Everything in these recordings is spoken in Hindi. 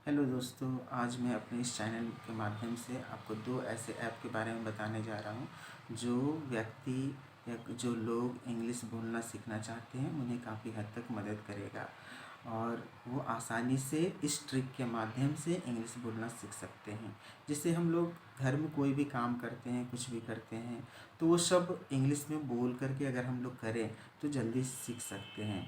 हेलो दोस्तों, आज मैं अपने इस चैनल के माध्यम से आपको दो ऐसे ऐप के बारे में बताने जा रहा हूँ जो व्यक्ति या जो लोग इंग्लिश बोलना सीखना चाहते हैं उन्हें काफ़ी हद तक मदद करेगा और वो आसानी से इस ट्रिक के माध्यम से इंग्लिश बोलना सीख सकते हैं। जिससे हम लोग घर में कोई भी काम करते हैं, कुछ भी करते हैं, तो वो सब इंग्लिश में बोल करके अगर हम लोग करें तो जल्दी सीख सकते हैं।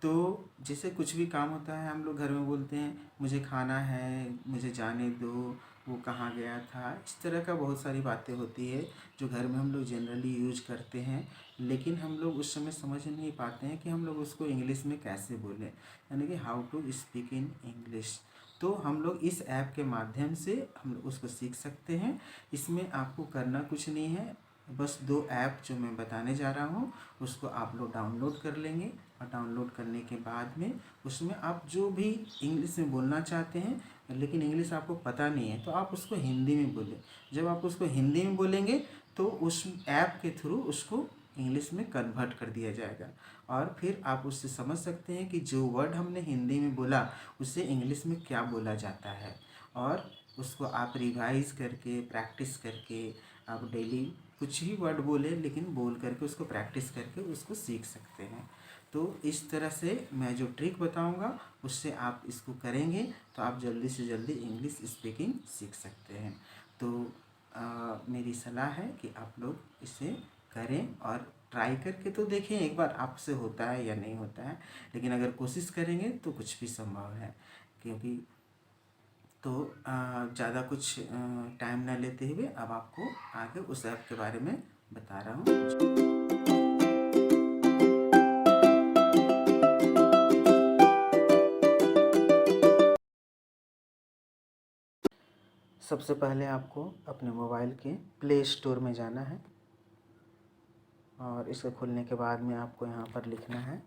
तो जैसे कुछ भी काम होता है हम लोग घर में बोलते हैं, मुझे खाना है, मुझे जाने दो, वो कहाँ गया था। इस तरह का बहुत सारी बातें होती है जो घर में हम लोग जनरली यूज करते हैं, लेकिन हम लोग उस समय समझ नहीं पाते हैं कि हम लोग उसको इंग्लिश में कैसे बोलें, यानी कि how to speak in English. तो हम लोग इस ऐप के माध्यम से हम लोग उसको सीख सकते हैं। इसमें आपको करना कुछ नहीं है, बस दो ऐप जो मैं बताने जा रहा हूँ उसको आप लोग डाउनलोड कर लेंगे और डाउनलोड करने के बाद में उसमें आप जो भी इंग्लिश में बोलना चाहते हैं, लेकिन इंग्लिश आपको पता नहीं है, तो आप उसको हिंदी में बोलें। जब आप उसको हिंदी में बोलेंगे तो उस ऐप के थ्रू उसको इंग्लिश में कन्वर्ट कर दिया जाएगा और फिर आप उससे समझ सकते हैं कि जो वर्ड हमने हिंदी में बोला उसे इंग्लिश में क्या बोला जाता है। और उसको आप रिवाइज करके, प्रैक्टिस करके आप डेली कुछ ही वर्ड बोले लेकिन बोल करके उसको प्रैक्टिस करके उसको सीख सकते हैं। तो इस तरह से मैं जो ट्रिक बताऊंगा उससे आप इसको करेंगे तो आप जल्दी से जल्दी इंग्लिश स्पीकिंग सीख सकते हैं। तो मेरी सलाह है कि आप लोग इसे करें और ट्राई करके तो देखें एक बार आपसे होता है या नहीं होता है, लेकिन अगर कोशिश करेंगे तो कुछ भी संभव है। क्योंकि तो ज़्यादा कुछ टाइम ना लेते हुए अब आपको आगे उस ऐप के बारे में बता रहा हूँ। सबसे पहले आपको अपने मोबाइल के प्ले स्टोर में जाना है और इसे खोलने के बाद में आपको यहाँ पर लिखना है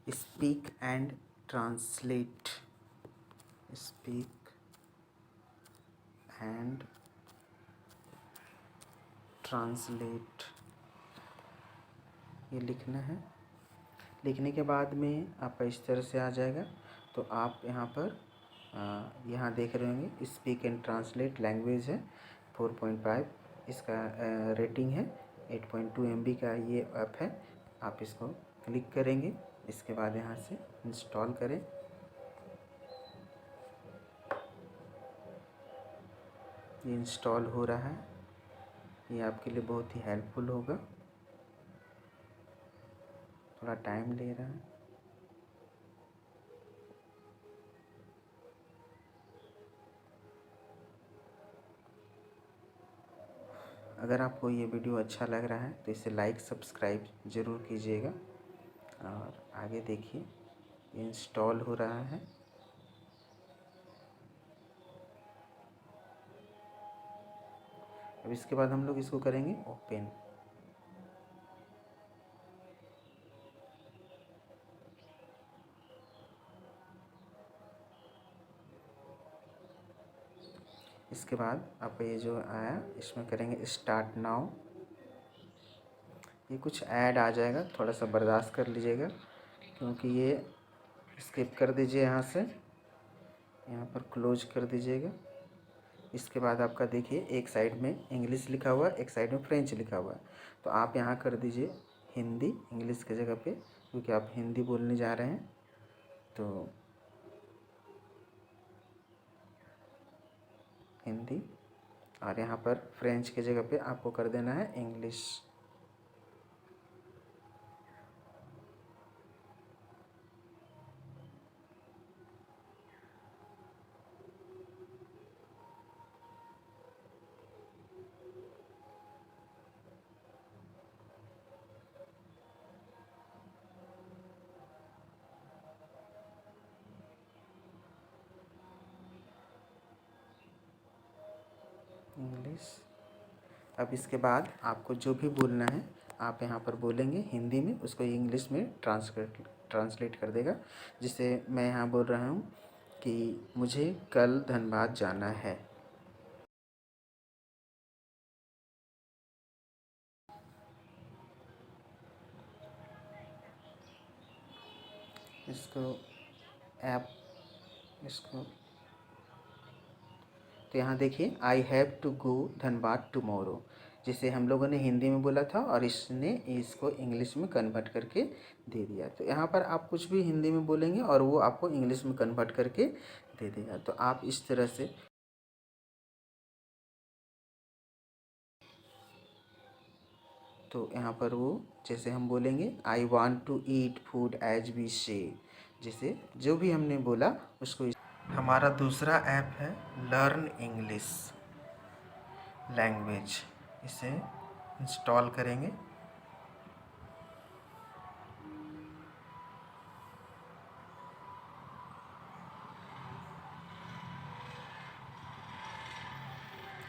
speak and translate. Speak and translate ये लिखना है। लिखने के बाद में आपका इस तरह से आ जाएगा। तो आप यहाँ पर यहाँ देख रहे होंगे स्पीक एंड ट्रांसलेट लैंग्वेज है 4.5, इसका रेटिंग है 8.2 MB का ये ऐप है। आप इसको क्लिक करेंगे, इसके बाद यहाँ से इंस्टॉल करें। ये इंस्टॉल हो रहा है, ये आपके लिए बहुत ही हेल्पफुल होगा, थोड़ा टाइम ले रहा है। अगर आपको ये वीडियो अच्छा लग रहा है तो इसे लाइक सब्सक्राइब ज़रूर कीजिएगा और आगे देखिए इंस्टॉल हो रहा है। अब इसके बाद हम लोग इसको करेंगे ओपन। इसके बाद आप ये जो आया इसमें करेंगे स्टार्ट नाउ। ये कुछ ऐड आ जाएगा, थोड़ा सा बर्दाश्त कर लीजिएगा क्योंकि ये स्किप कर दीजिए, यहाँ से यहाँ पर क्लोज कर दीजिएगा। इसके बाद आपका देखिए एक साइड में इंग्लिश लिखा हुआ है, एक साइड में फ्रेंच लिखा हुआ है, तो आप यहाँ कर दीजिए हिंदी इंग्लिश की जगह पे, क्योंकि आप हिंदी बोलने जा रहे हैं। तो हिंदी और यहाँ पर फ्रेंच की जगह पे आपको कर देना है इंग्लिश। इंग्लिश। अब इसके बाद आपको जो भी बोलना है आप यहाँ पर बोलेंगे हिंदी में, उसको इंग्लिश में ट्रांसलेट कर देगा। जिससे मैं यहाँ बोल रहा हूँ कि मुझे कल धनबाद जाना है। इसको ऐप इसको तो यहाँ देखिए, I have to go Dhanbad tomorrow, जिसे हम लोगों ने हिंदी में बोला था और इसने इसको इंग्लिश में कन्वर्ट करके दे दिया। तो यहाँ पर आप कुछ भी हिंदी में बोलेंगे और वो आपको इंग्लिश में कन्वर्ट करके दे देगा। तो आप इस तरह से तो यहाँ पर वो जैसे हम बोलेंगे I want to eat food as we say, जैसे जो भी हमने बोला उसको हमारा दूसरा ऐप है लर्न इंग्लिश लैंग्वेज। इसे इंस्टॉल करेंगे।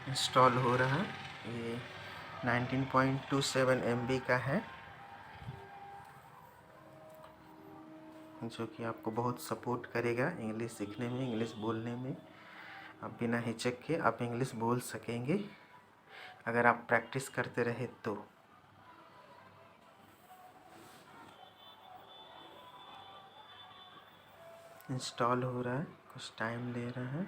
इंस्टॉल हो रहा है। ये 19.27 MB का है, जो कि आपको बहुत सपोर्ट करेगा इंग्लिश सीखने में, इंग्लिश बोलने में। आप बिना हिचक के आप इंग्लिश बोल सकेंगे अगर आप प्रैक्टिस करते रहे तो। इंस्टॉल हो रहा है, कुछ टाइम ले रहा है।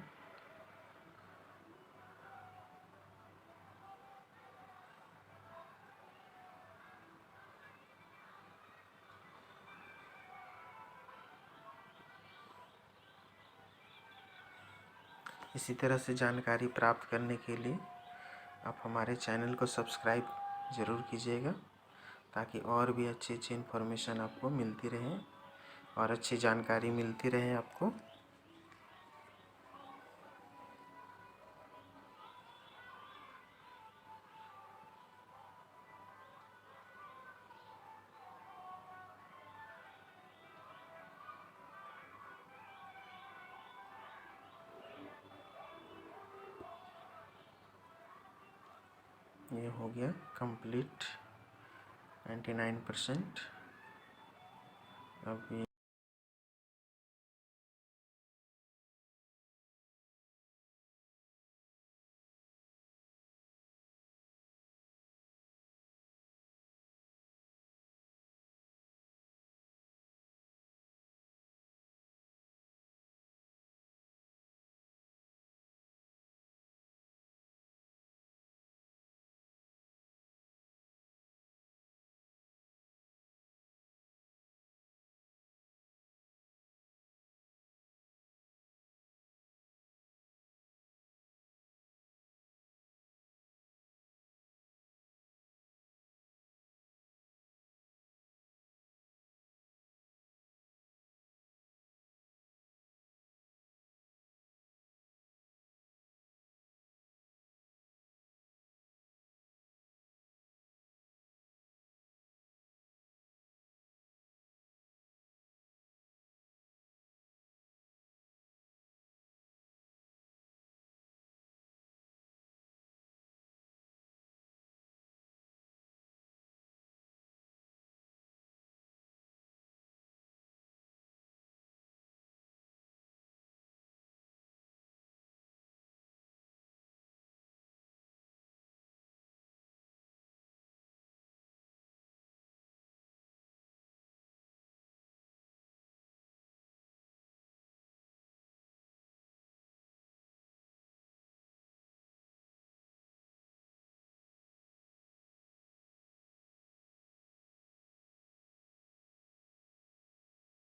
इसी तरह से जानकारी प्राप्त करने के लिए आप हमारे चैनल को सब्सक्राइब ज़रूर कीजिएगा, ताकि और भी अच्छी अच्छी इन्फॉर्मेशन आपको मिलती रहे और अच्छी जानकारी मिलती रहे आपको। ये हो गया कंप्लीट 99%। अब